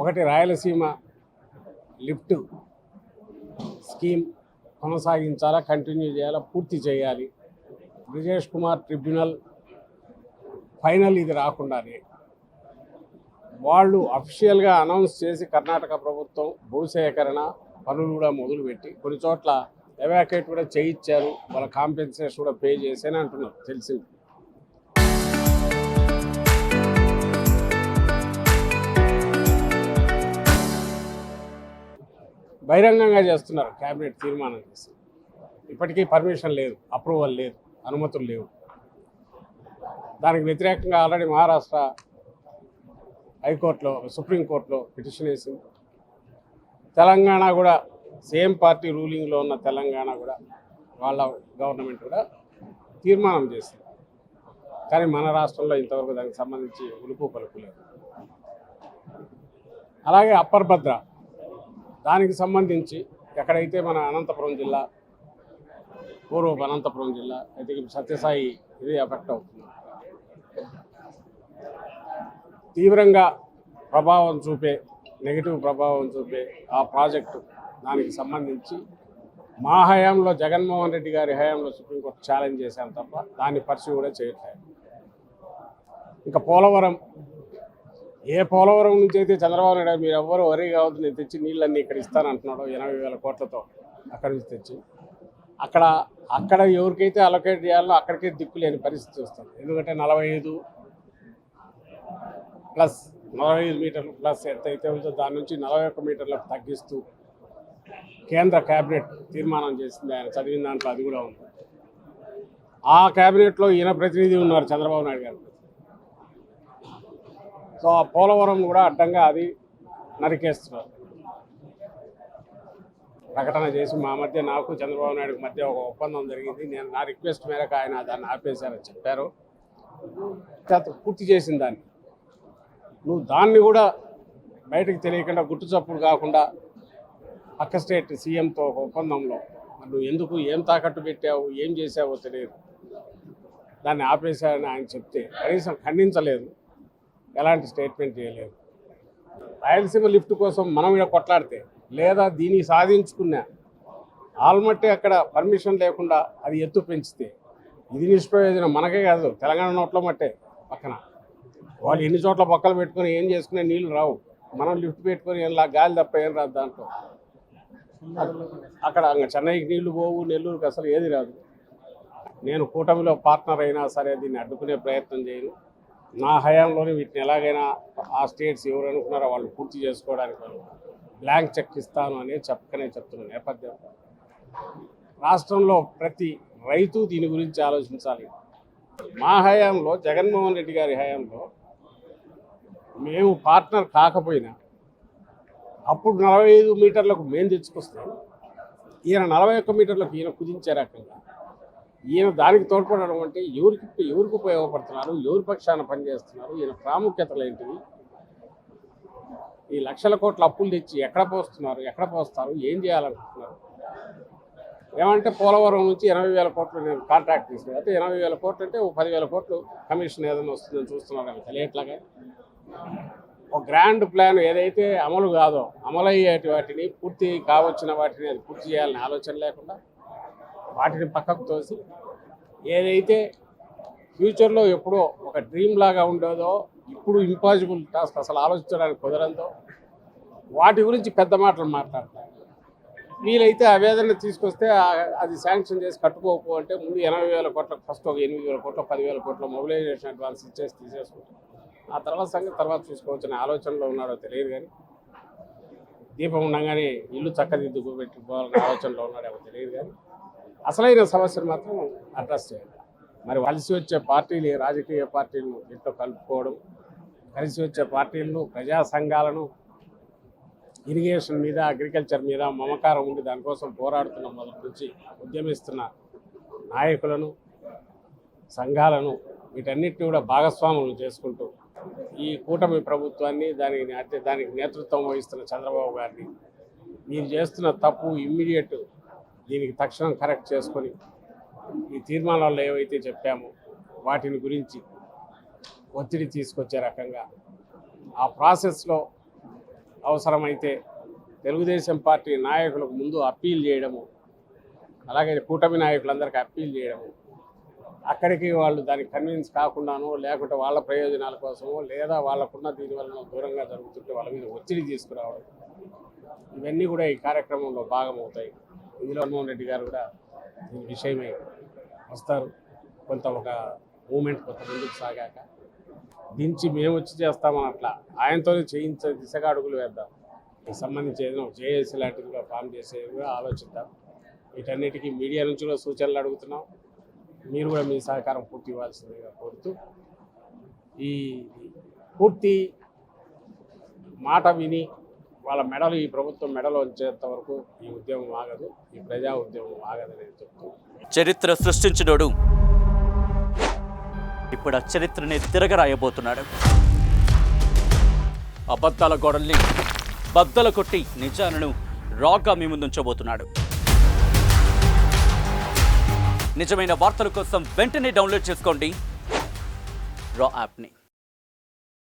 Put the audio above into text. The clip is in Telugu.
ఒకటి రాయలసీమ లిఫ్ట్ స్కీమ్ కొనసాగించాలా, కంటిన్యూ చేయాలా, పూర్తి చేయాలి. బ్రిజేష్ కుమార్ ట్రిబ్యునల్ ఫైనల్ ఇది రాకుండానే వాళ్ళు అఫీషియల్గా అనౌన్స్ చేసి కర్ణాటక ప్రభుత్వం భూసేకరణ పనులు కూడా మొదలుపెట్టి కొన్ని చోట్ల ఎవాక్యుయేట్ కూడా చేయించారు, వాళ్ళ కాంపెన్సేషన్ కూడా పే చేసేని అంటున్నారు. తెలిసింది బహిరంగంగా చేస్తున్నారు, క్యాబినెట్ తీర్మానం చేసి. ఇప్పటికీ పర్మిషన్ లేదు, అప్రూవల్ లేదు, అనుమతులు లేవు. దానికి వ్యతిరేకంగా ఆల్రెడీ మహారాష్ట్ర హైకోర్టులో, సుప్రీంకోర్టులో పిటిషన్ వేసింది. తెలంగాణ కూడా సేమ్ పార్టీ రూలింగ్లో ఉన్న తెలంగాణ కూడా వాళ్ళ గవర్నమెంట్ కూడా తీర్మానం చేసింది. కానీ మన రాష్ట్రంలో ఇంతవరకు దానికి సంబంధించి ఉలుపు పలుకు లేదు. అలాగే అప్పర్ భద్ర దానికి సంబంధించి ఎక్కడైతే మన అనంతపురం జిల్లా, పూర్వపు అనంతపురం జిల్లా అయితే సత్యసాయి ఇది ఎఫెక్ట్ అవుతుంది. తీవ్రంగా ప్రభావం చూపే, నెగిటివ్ ప్రభావం చూపే ఆ ప్రాజెక్టు దానికి సంబంధించి మా హయాంలో, జగన్మోహన్ రెడ్డి గారి హయాంలో సుప్రీంకోర్టు ఛాలెంజ్ చేశాను తప్ప దాన్ని పరిశీలి కూడా చేయట్లేదు. ఇంకా పోలవరం, ఏ పోలవరం నుంచి అయితే చంద్రబాబు నాయుడు మీరు ఎవ్వరూ వరీ కావద్దు, నేను తెచ్చి నీళ్ళన్నీ ఇక్కడ ఇస్తానంటున్నాడు 80,000 కోట్లతో అక్కడి నుంచి తెచ్చి, అక్కడ ఎవరికైతే అలొకేట్ చేయాలో అక్కడికే దిక్కు లేని పరిస్థితి వస్తుంది. ఎందుకంటే 45 మీటర్లు ప్లస్ ఎంతైతే ఉందో దాని నుంచి 41 మీటర్లకు తగ్గిస్తూ కేంద్ర కేబినెట్ తీర్మానం చేసింది. ఆయన చదివిన దాంట్లో అది కూడా ఉంది. ఆ కేబినెట్లో ఈయన ప్రతినిధి ఉన్నారు, చంద్రబాబు నాయుడు గారు. సో ఆ పోలవరం కూడా అడ్డంగా అది నరికేస్తున్నారు. ప్రకటన చేసి మా మధ్య, నాకు చంద్రబాబు నాయుడు మధ్య ఒక ఒప్పందం జరిగింది. నేను నా రిక్వెస్ట్ మేరకు ఆయన దాన్ని ఆపేశారని చెప్పారు. పూర్తి చేసిన దాన్ని నువ్వు దాన్ని కూడా బయటకు తెలియకుండా, గుట్టు చప్పుడు కాకుండా పక్క స్టేట్ సీఎంతో ఒక ఒప్పందంలో నువ్వు ఎందుకు, ఏం తాకట్టు పెట్టావు, ఏం చేసావో తెలియదు, దాన్ని ఆపేశారని ఆయన చెప్తే కనీసం ఖండించలేదు, ఎలాంటి స్టేట్మెంట్ చేయలేదు. రాయలసీమ లిఫ్ట్ కోసం మనం ఇక్కడ కొట్లాడితే, లేదా దీన్ని సాధించుకున్నా ఆల్మట్టి అక్కడ పర్మిషన్ లేకుండా అది ఎత్తు పెంచితే ఇది నిష్ప్రయోజనం. మనకే కాదు, తెలంగాణ నోట్లో మట్టే పక్కన వాళ్ళు ఎన్ని చోట్ల బొక్కలు పెట్టుకుని ఏం చేసుకునే నీళ్లు రావు. మనం లిఫ్ట్ పెట్టుకొని ఇలా గాలి తప్ప ఏం రాదు దాంట్లో. అక్కడ చెన్నైకి నీళ్లు పోవు, నెల్లూరుకి అసలు ఏది రాదు. నేను కూటమిలో పార్ట్నర్ అయినా సరే దీన్ని అడ్డుకునే ప్రయత్నం చేయను. నా హయాంలోనే వీటిని ఎలాగైనా ఆ స్టేట్స్ ఎవరు అనుకున్నారో వాళ్ళు పూర్తి చేసుకోవడానికి బ్లాంక్ చెక్ ఇస్తాను అని చెప్తున్న నేపథ్యం రాష్ట్రంలో ప్రతి రైతు దీని గురించి ఆలోచించాలి. మా హయాంలో, జగన్మోహన్ రెడ్డి గారి హయాంలో మేము పార్ట్నర్ కాకపోయినా అప్పుడు 45 మీటర్లకు మేము తెచ్చుకొస్తాం, ఈయన 41 మీటర్లకు ఈయన కుదించే రకంగా ఈయన దానికి తోడ్పడడం అంటే ఎవరికి ఉపయోగపడుతున్నారు, ఎవరి పక్షాన పనిచేస్తున్నారు, ఈయన ప్రాముఖ్యతలు ఏంటివి, ఈ లక్షల కోట్ల అప్పులు తెచ్చి ఎక్కడ పోస్తారు, ఏం చేయాలనుకుంటున్నారు. ఏమంటే పోలవరం నుంచి 80,000 కోట్లు నేను కాంట్రాక్ట్ తీసుకున్నాను, అయితే 80,000 కోట్లు అంటే 10,000 కోట్లు కమిషన్ ఏదైనా వస్తుందని చూస్తున్నారు. కానీ తెలియట్లాగా ఒక గ్రాండ్ ప్లాన్ ఏదైతే అమలు కాదో, అమలయ్యేటి వాటిని, పూర్తి కావచ్చిన వాటిని అది పూర్తి చేయాలని ఆలోచన లేకుండా వాటిని పక్కకు తోసి, ఏదైతే ఫ్యూచర్లో ఎప్పుడో ఒక డ్రీమ్ లాగా ఉండేదో ఇప్పుడు ఇంపాసిబుల్ టాస్క్, అసలు ఆలోచించడానికి కుదరందో వాటి గురించి పెద్ద మాటలు మాట్లాడతారు. వీలైతే ఆవేదన తీసుకొస్తే అది శాంక్షన్ చేసి కట్టుకోకపో అంటే ముందు 80,000 కోట్లకు ఫస్ట్ ఒక 8,000 కోట్లు 10,000 కోట్ల మొబిలైజేషన్ అడ్వాన్స్ ఇచ్చేసి తీసేసుకుంటాం. ఆ తర్వాత సంగతి తర్వాత చూసుకోవచ్చనే ఆలోచనలో ఉన్నాడో తెలియదు. కానీ దీపం ఉండగానే ఇల్లు చక్కదిద్దుకోబెట్టుకోవాలనే ఆలోచనలో ఉన్నాడేమో తెలియదు. కానీ అసలైన సమస్యను మాత్రం అడ్రస్ చేయాలి. మరి కలిసి వచ్చే పార్టీలు, రాజకీయ పార్టీలను ఇంట్లో కలుపుకోవడం, కలిసి వచ్చే పార్టీలను, ప్రజా సంఘాలను, ఇరిగేషన్ మీద, అగ్రికల్చర్ మీద మమకారం ఉండి దానికోసం పోరాడుతున్న మొదటి నుంచి ఉద్యమిస్తున్న నాయకులను, సంఘాలను, వీటన్నిటిని కూడా భాగస్వాములు చేసుకుంటూ ఈ కూటమి ప్రభుత్వాన్ని, దానికి నేతృత్వం వహిస్తున్న చంద్రబాబు గారిని మీరు చేస్తున్న తప్పు ఇమ్మీడియట్ దీనికి తక్షణం కరెక్ట్ చేసుకొని ఈ తీర్మానాల్లో ఏవైతే చెప్పామో వాటిని గురించి ఒత్తిడి తీసుకొచ్చే రకంగా ఆ ప్రాసెస్లో అవసరమైతే తెలుగుదేశం పార్టీ నాయకులకు ముందు అప్పీల్ చేయడము, అలాగే కూటమి నాయకులందరికీ అప్పీల్ చేయడము, అక్కడికి వాళ్ళు దానికి కన్విన్స్ కాకుండానో లేకుంటే వాళ్ళ ప్రయోజనాల కోసమో లేదా వాళ్ళకున్న దీనివల్ల దూరంగా జరుగుతుంటే వాళ్ళ మీద ఒత్తిడి తీసుకురావడం, ఇవన్నీ కూడా ఈ కార్యక్రమంలో భాగమవుతాయి. ఇందులో జగన్మోహన్ రెడ్డి గారు కూడా దీని విషయమై వస్తారు. కొంత ఒక మూమెంట్ కొంత ముందుకు సాగాక దించి మేము వచ్చి చేస్తామని అట్లా ఆయనతోనే చేయించే దిశగా అడుగులు వేద్దాం. దీనికి సంబంధించి ఏదైనా జేఏసీ లాంటిదిగా ఫామ్ చేసేదిగా ఆలోచిద్దాం. వీటన్నిటికీ మీడియా నుంచి కూడా సూచనలు అడుగుతున్నాం. మీరు కూడా మీ సహకారం పూర్తి ఇవ్వాల్సిందిగా కోరుతూ, ఈ పూర్తి మాట విని వాళ్ళ మెడలు ఈ ప్రభుత్వం మెడలో వచ్చేంత వరకు ఈ ఉద్యమం ఆగదు, ఈ ప్రజా ఉద్యమం ఆగదని చెప్తూ, చరిత్ర సృష్టించినోడు ఇప్పుడు ఆ చరిత్రని తిరగరాయబోతున్నాడు. అబద్ధాల గోడల్ని బద్దలు కొట్టి నిజాలను రాగా మీ ముందుంచబోతున్నాడు. నిజమైన వార్తల కోసం వెంటనే డౌన్లోడ్ చేసుకోండి రా యాప్ని.